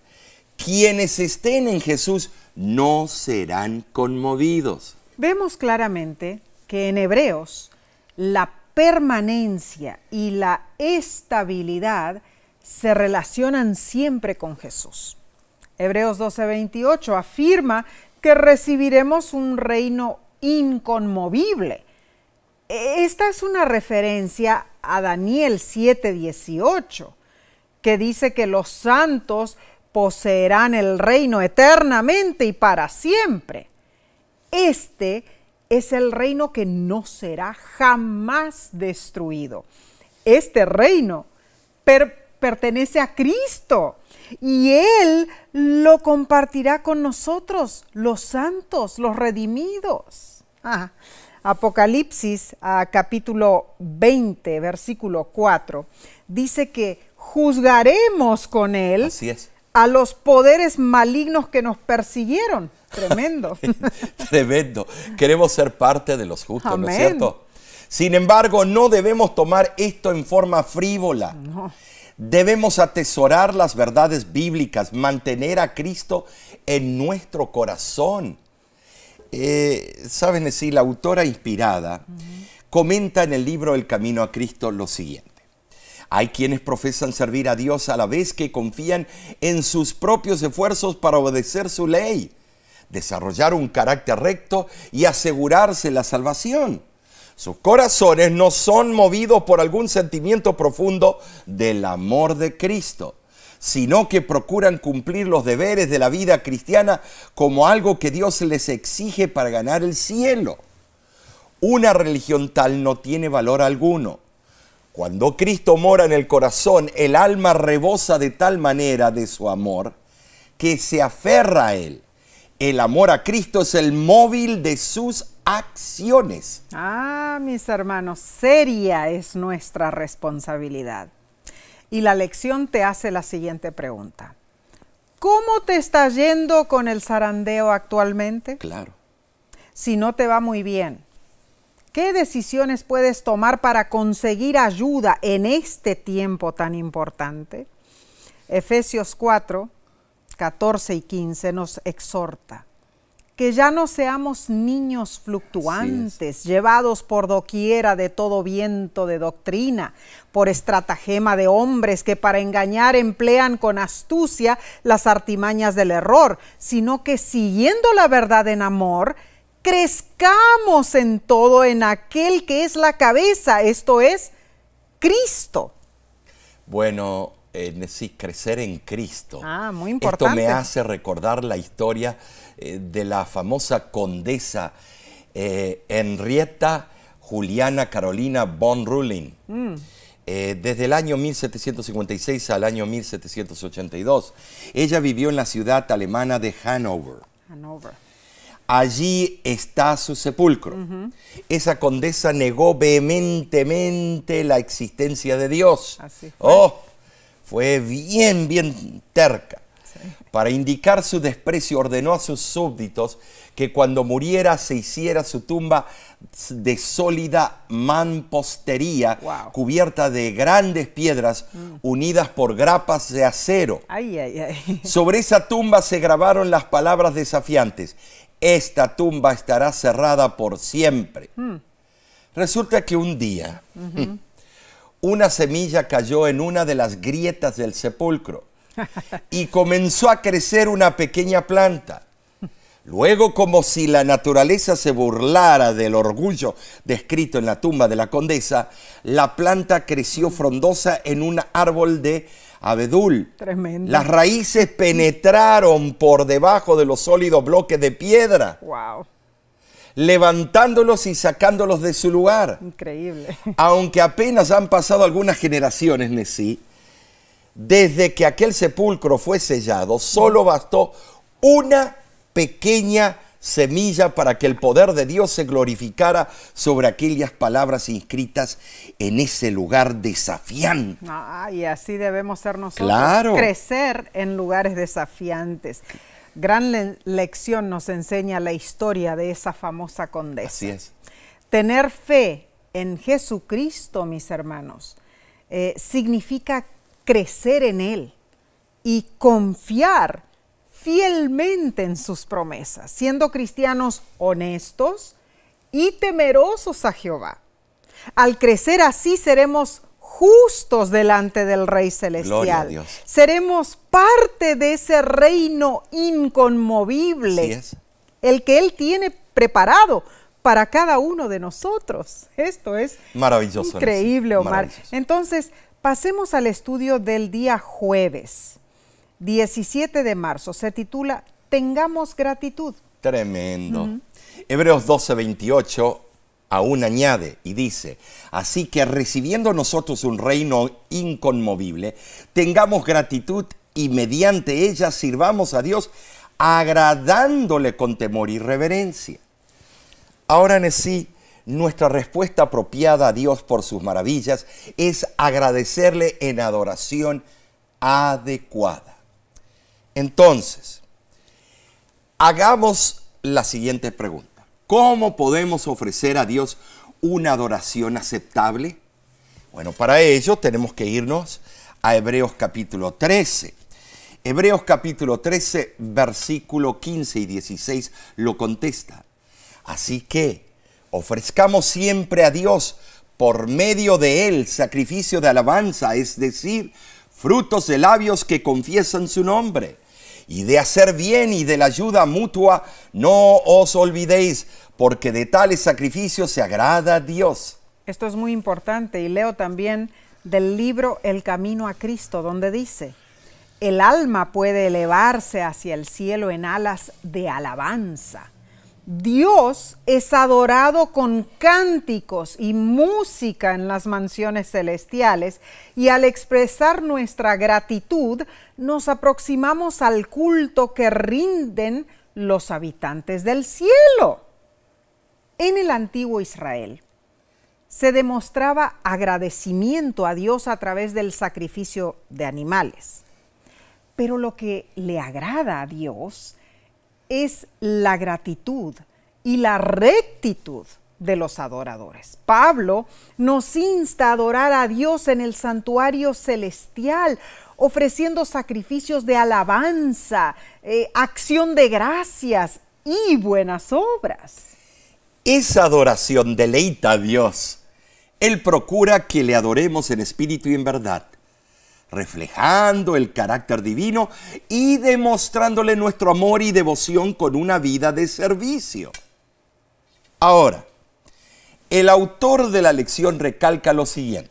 quienes estén en Jesús no serán conmovidos. Vemos claramente que en Hebreos la permanencia y la estabilidad se relacionan siempre con Jesús. Hebreos 12:28 afirma que recibiremos un reino inconmovible. Esta es una referencia a Daniel 7:18, que dice que los santos poseerán el reino eternamente y para siempre. Este es el reino que no será jamás destruido. Este reino pertenece a Cristo y Él lo compartirá con nosotros, los santos, los redimidos. Apocalipsis, capítulo 20, versículo 4, dice que juzgaremos con Él. Así es. A los poderes malignos que nos persiguieron. Tremendo. Tremendo. Queremos ser parte de los justos, Amén. ¿no es cierto? Sin embargo, no debemos tomar esto en forma frívola. No. Debemos atesorar las verdades bíblicas, mantener a Cristo en nuestro corazón. Saben decir, la autora inspirada comenta en el libro El Camino a Cristo lo siguiente. Hay quienes profesan servir a Dios a la vez que confían en sus propios esfuerzos para obedecer su ley, desarrollar un carácter recto y asegurarse la salvación. Sus corazones no son movidos por algún sentimiento profundo del amor de Cristo, sino que procuran cumplir los deberes de la vida cristiana como algo que Dios les exige para ganar el cielo. Una religión tal no tiene valor alguno. Cuando Cristo mora en el corazón, el alma rebosa de tal manera de su amor que se aferra a Él. El amor a Cristo es el móvil de sus acciones. Ah, mis hermanos, seria es nuestra responsabilidad. Y la lección te hace la siguiente pregunta. ¿Cómo te está yendo con el zarandeo actualmente? Claro. Si no te va muy bien, ¿qué decisiones puedes tomar para conseguir ayuda en este tiempo tan importante? Efesios 4, 14 y 15 nos exhorta que ya no seamos niños fluctuantes, llevados por doquiera de todo viento de doctrina, por estratagema de hombres que para engañar emplean con astucia las artimañas del error, sino que siguiendo la verdad en amor, crezcamos en todo en aquel que es la cabeza, esto es, Cristo. Bueno, sí, crecer en Cristo. Ah, muy importante. Esto me hace recordar la historia de la famosa condesa Henrietta Juliana Carolina von Reuling. Desde el año 1756 al año 1782. Ella vivió en la ciudad alemana de Hannover. Allí está su sepulcro. Esa condesa negó vehementemente la existencia de Dios. Así fue. Fue bien terca. Sí. Para indicar su desprecio, ordenó a sus súbditos que cuando muriera se hiciera su tumba de sólida mampostería, cubierta de grandes piedras unidas por grapas de acero. Sobre esa tumba se grabaron las palabras desafiantes: esta tumba estará cerrada por siempre. Resulta que un día una semilla cayó en una de las grietas del sepulcro y comenzó a crecer una pequeña planta. Luego, como si la naturaleza se burlara del orgullo descrito en la tumba de la condesa, la planta creció frondosa en un árbol de abedul. Tremendo. Las raíces penetraron por debajo de los sólidos bloques de piedra. Wow. Levantándolos y sacándolos de su lugar. Increíble. Aunque apenas han pasado algunas generaciones, Nesí, desde que aquel sepulcro fue sellado, solo bastó una pequeña semilla para que el poder de Dios se glorificara sobre aquellas palabras inscritas en ese lugar desafiante. Y así debemos ser nosotros. Claro. Crecer en lugares desafiantes. Gran lección nos enseña la historia de esa famosa condesa. Así es. Tener fe en Jesucristo, mis hermanos, significa crecer en Él y confiar fielmente en sus promesas, siendo cristianos honestos y temerosos a Jehová. Al crecer así seremos justos delante del Rey Celestial. Gloria a Dios. Seremos parte de ese reino inconmovible, Así es. el que Él tiene preparado para cada uno de nosotros. Esto es maravilloso, increíble, Omar. Maravilloso. Entonces, pasemos al estudio del día jueves, 17 de marzo. Se titula Tengamos gratitud. Tremendo. Hebreos 12:28 aún añade y dice: así que recibiendo nosotros un reino inconmovible, tengamos gratitud y mediante ella sirvamos a Dios agradándole con temor y reverencia. Ahora en sí, nuestra respuesta apropiada a Dios por sus maravillas es agradecerle en adoración adecuada. Entonces, hagamos la siguiente pregunta. ¿Cómo podemos ofrecer a Dios una adoración aceptable? Bueno, para ello tenemos que irnos a Hebreos capítulo 13. Hebreos capítulo 13, versículo 15 y 16 lo contesta. Así que ofrezcamos siempre a Dios por medio de Él sacrificio de alabanza, es decir, frutos de labios que confiesan su nombre. Y de hacer bien y de la ayuda mutua no os olvidéis, porque de tales sacrificios se agrada a Dios. Esto es muy importante, y leo también del libro El Camino a Cristo, donde dice: el alma puede elevarse hacia el cielo en alas de alabanza. Dios es adorado con cánticos y música en las mansiones celestiales, y al expresar nuestra gratitud nos aproximamos al culto que rinden los habitantes del cielo. En el antiguo Israel se demostraba agradecimiento a Dios a través del sacrificio de animales. Pero lo que le agrada a Dios es la gratitud y la rectitud de los adoradores. Pablo nos insta a adorar a Dios en el santuario celestial, ofreciendo sacrificios de alabanza, acción de gracias y buenas obras. Esa adoración deleita a Dios. Él procura que le adoremos en espíritu y en verdad, reflejando el carácter divino y demostrándole nuestro amor y devoción con una vida de servicio. Ahora, el autor de la lección recalca lo siguiente: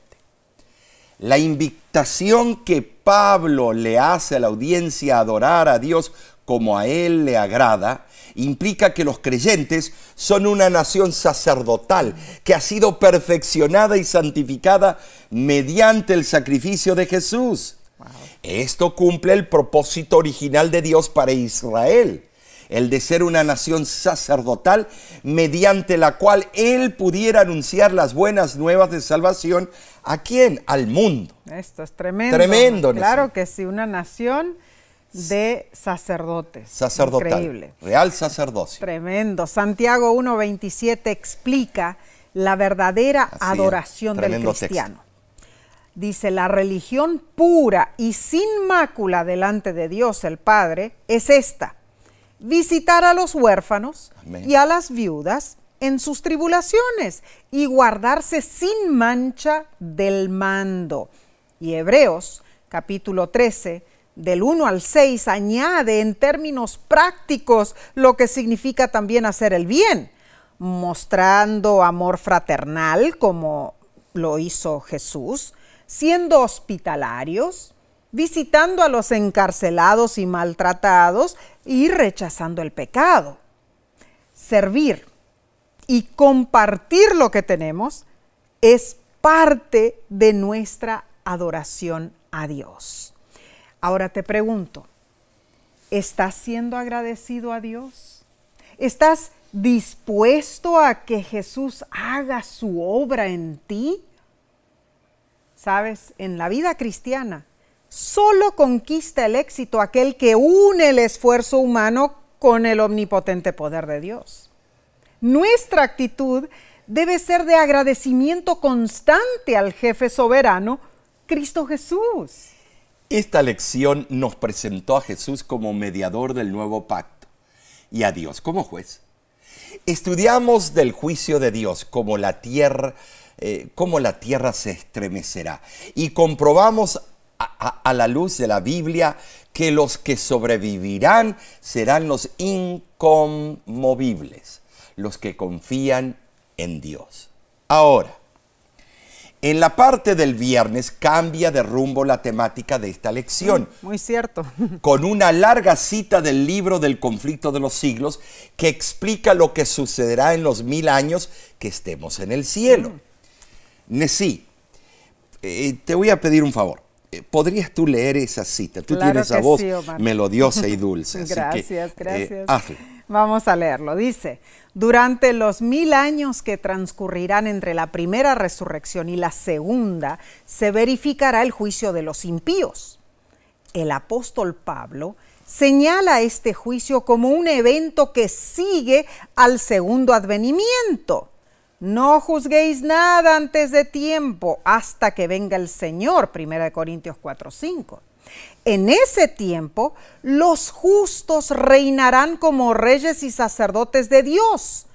la invitación que Pablo le hace a la audiencia a adorar a Dios como a él le agrada, implica que los creyentes son una nación sacerdotal que ha sido perfeccionada y santificada mediante el sacrificio de Jesús. Wow. Esto cumple el propósito original de Dios para Israel, el de ser una nación sacerdotal mediante la cual Él pudiera anunciar las buenas nuevas de salvación. ¿A quién? Al mundo. Esto es tremendo. Tremendo. Claro que sí, una nación de sacerdotes. Sacerdotal. Increíble. Real sacerdocio. Tremendo. Santiago 1:27 explica la verdadera adoración del cristiano. Texto. Dice: la religión pura y sin mácula delante de Dios el Padre es esta: visitar a los huérfanos Amén. Y a las viudas en sus tribulaciones y guardarse sin mancha del mando. Y Hebreos capítulo 13 del 1 al 6 añade en términos prácticos lo que significa también hacer el bien, mostrando amor fraternal como lo hizo Jesús, siendo hospitalarios, visitando a los encarcelados y maltratados y rechazando el pecado. Servir y compartir lo que tenemos es parte de nuestra adoración a Dios. Ahora te pregunto, ¿estás siendo agradecido a Dios? ¿Estás dispuesto a que Jesús haga su obra en ti? Sabes, en la vida cristiana, solo conquista el éxito aquel que une el esfuerzo humano con el omnipotente poder de Dios. Nuestra actitud debe ser de agradecimiento constante al jefe soberano, Cristo Jesús. Esta lección nos presentó a Jesús como mediador del nuevo pacto y a Dios como juez. Estudiamos del juicio de Dios como la tierra se estremecerá, y comprobamos a la luz de la Biblia que los que sobrevivirán serán los inconmovibles, los que confían en Dios. Ahora, en la parte del viernes cambia de rumbo la temática de esta lección. Muy cierto. Con una larga cita del libro del conflicto de los siglos que explica lo que sucederá en los 1000 años que estemos en el cielo. Nesí, te voy a pedir un favor. ¿Podrías tú leer esa cita? Tú claro tienes esa voz sí, melodiosa y dulce. Gracias. Hazlo. Vamos a leerlo. Dice: durante los 1000 años que transcurrirán entre la primera resurrección y la segunda, se verificará el juicio de los impíos. El apóstol Pablo señala este juicio como un evento que sigue al segundo advenimiento. No juzguéis nada antes de tiempo hasta que venga el Señor, 1 Corintios 4:5. En ese tiempo, los justos reinarán como reyes y sacerdotes de Dios,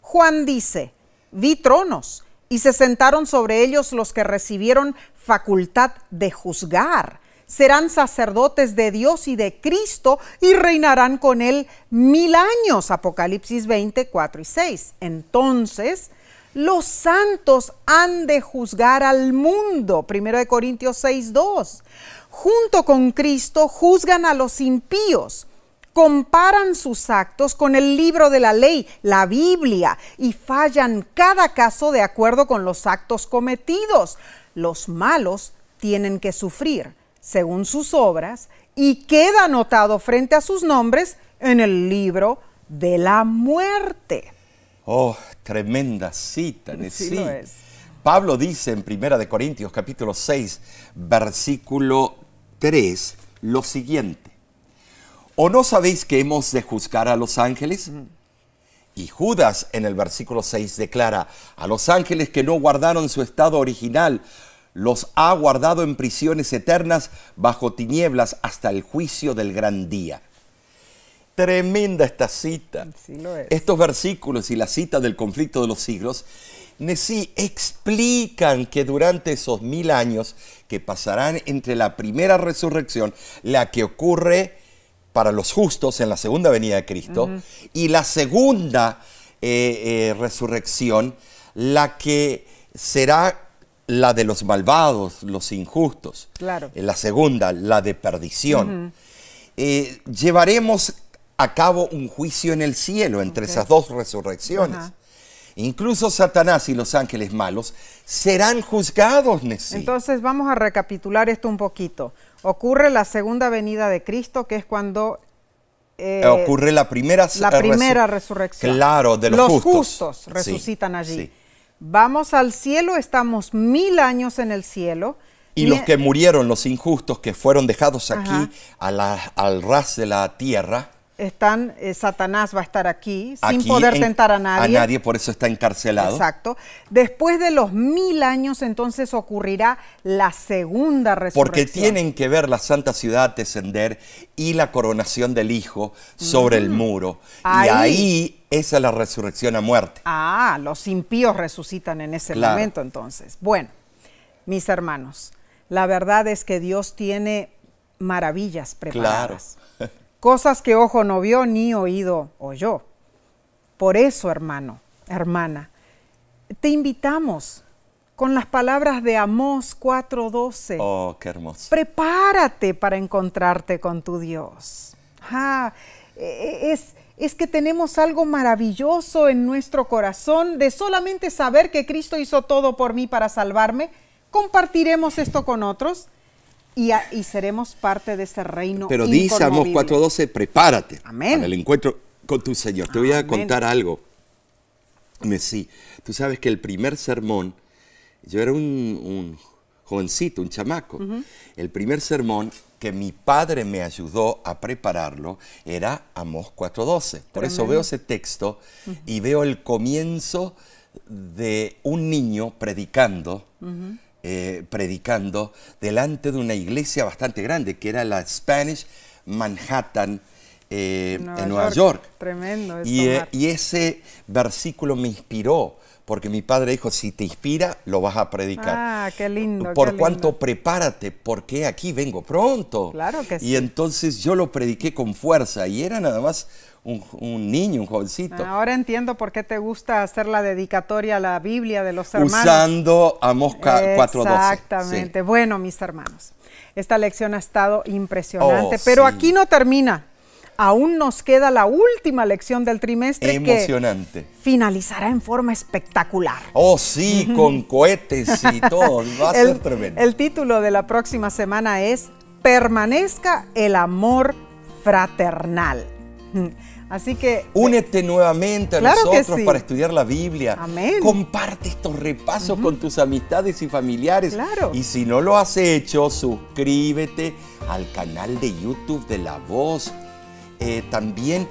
Juan dice, vi tronos y se sentaron sobre ellos los que recibieron facultad de juzgar. Serán sacerdotes de Dios y de Cristo y reinarán con él 1000 años. Apocalipsis 20, 4 y 6. Entonces, los santos han de juzgar al mundo. 1 Corintios 6, 2. Junto con Cristo juzgan a los impíos. Comparan sus actos con el libro de la ley, la Biblia, y fallan cada caso de acuerdo con los actos cometidos. Los malos tienen que sufrir según sus obras y queda anotado frente a sus nombres en el libro de la muerte. Oh, tremenda cita, Sí lo es. Pablo dice en 1 Corintios capítulo 6, versículo 3, lo siguiente. ¿O no sabéis que hemos de juzgar a los ángeles? Y Judas en el versículo 6 declara, a los ángeles que no guardaron su estado original, los ha guardado en prisiones eternas bajo tinieblas hasta el juicio del gran día. Tremenda esta cita. Sí lo es. Estos versículos y la cita del conflicto de los siglos sí explican que durante esos 1000 años que pasarán entre la primera resurrección, la que ocurre para los justos en la segunda venida de Cristo, y la segunda resurrección, la que será la de los malvados, los injustos. Claro. La segunda, la de perdición. Llevaremos a cabo un juicio en el cielo entre esas dos resurrecciones. Incluso Satanás y los ángeles malos serán juzgados, Nesí. Entonces vamos a recapitular esto un poquito. Ocurre la segunda venida de Cristo, que es cuando ocurre la primera resurrección. Claro, de los justos. Resucitan allí. Sí. Vamos al cielo, estamos 1000 años en el cielo. Y los que murieron, los injustos, que fueron dejados aquí al ras de la tierra. Satanás va a estar aquí sin poder tentar a nadie. A nadie, por eso está encarcelado. Exacto. Después de los 1000 años, entonces ocurrirá la segunda resurrección. Porque tienen que ver la santa ciudad descender y la coronación del Hijo sobre el muro. Y ahí esa es la resurrección a muerte. Ah, los impíos resucitan en ese momento entonces. Bueno, mis hermanos, la verdad es que Dios tiene maravillas preparadas. Claro. Cosas que ojo no vio ni oído oyó. Por eso, hermano, hermana, te invitamos con las palabras de Amós 4:12. Oh, qué hermoso. Prepárate para encontrarte con tu Dios. Es que tenemos algo maravilloso en nuestro corazón de solamente saber que Cristo hizo todo por mí para salvarme. Compartiremos esto con otros. Y seremos parte de ese reino. Pero dice Amós 4:12, prepárate para el encuentro con tu Señor. Te voy a contar algo. Sí, tú sabes que el primer sermón, yo era un jovencito, un chamaco. El primer sermón que mi padre me ayudó a prepararlo era Amós 4:12. Por eso veo ese texto y veo el comienzo de un niño predicando. Predicando delante de una iglesia bastante grande, que era la Spanish Manhattan en Nueva York. Tremendo. Y ese versículo me inspiró, porque mi padre dijo, si te inspira, lo vas a predicar. Ah, qué lindo. Por cuanto prepárate, porque aquí vengo pronto. Claro que sí. Y entonces yo lo prediqué con fuerza, y era nada más un niño, un jovencito. Ahora entiendo por qué te gusta hacer la dedicatoria a la Biblia de los hermanos. Usando Amós 4:12. Exactamente. Sí. Bueno, mis hermanos, esta lección ha estado impresionante, pero aquí no termina. Aún nos queda la última lección del trimestre. Emocionante. Que finalizará en forma espectacular. Oh, sí, con cohetes y todo. Va a ser tremendo. El título de la próxima semana es Permanezca el amor fraternal. Así que únete nuevamente a nosotros para estudiar la Biblia. Amén. Comparte estos repasos con tus amistades y familiares. Claro. Y si no lo has hecho, suscríbete al canal de YouTube de La Voz. también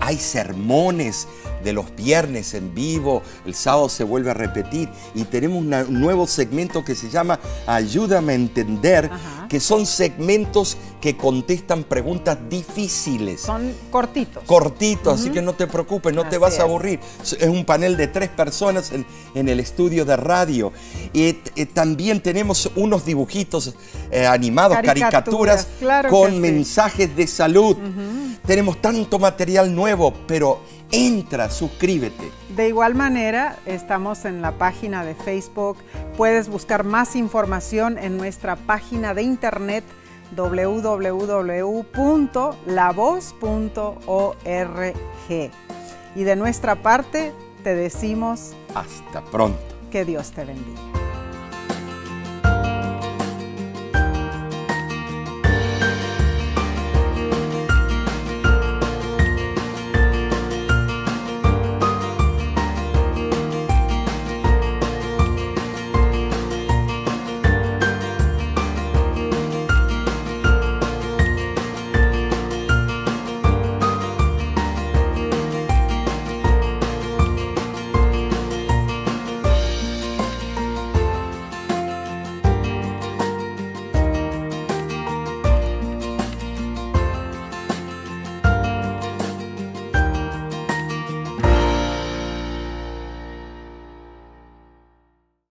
hay sermones de los viernes en vivo, el sábado se vuelve a repetir y tenemos un nuevo segmento que se llama Ayúdame a Entender, que son segmentos que contestan preguntas difíciles. Son cortitos. Cortitos, así que no te preocupes, no te vas a aburrir. Es un panel de 3 personas en el estudio de radio. También tenemos unos dibujitos animados, caricaturas claro con mensajes de salud. Tenemos tanto material nuevo, pero entra, suscríbete. De igual manera, estamos en la página de Facebook. Puedes buscar más información en nuestra página de internet www.lavoz.org. Y de nuestra parte, te decimos hasta pronto. Que Dios te bendiga.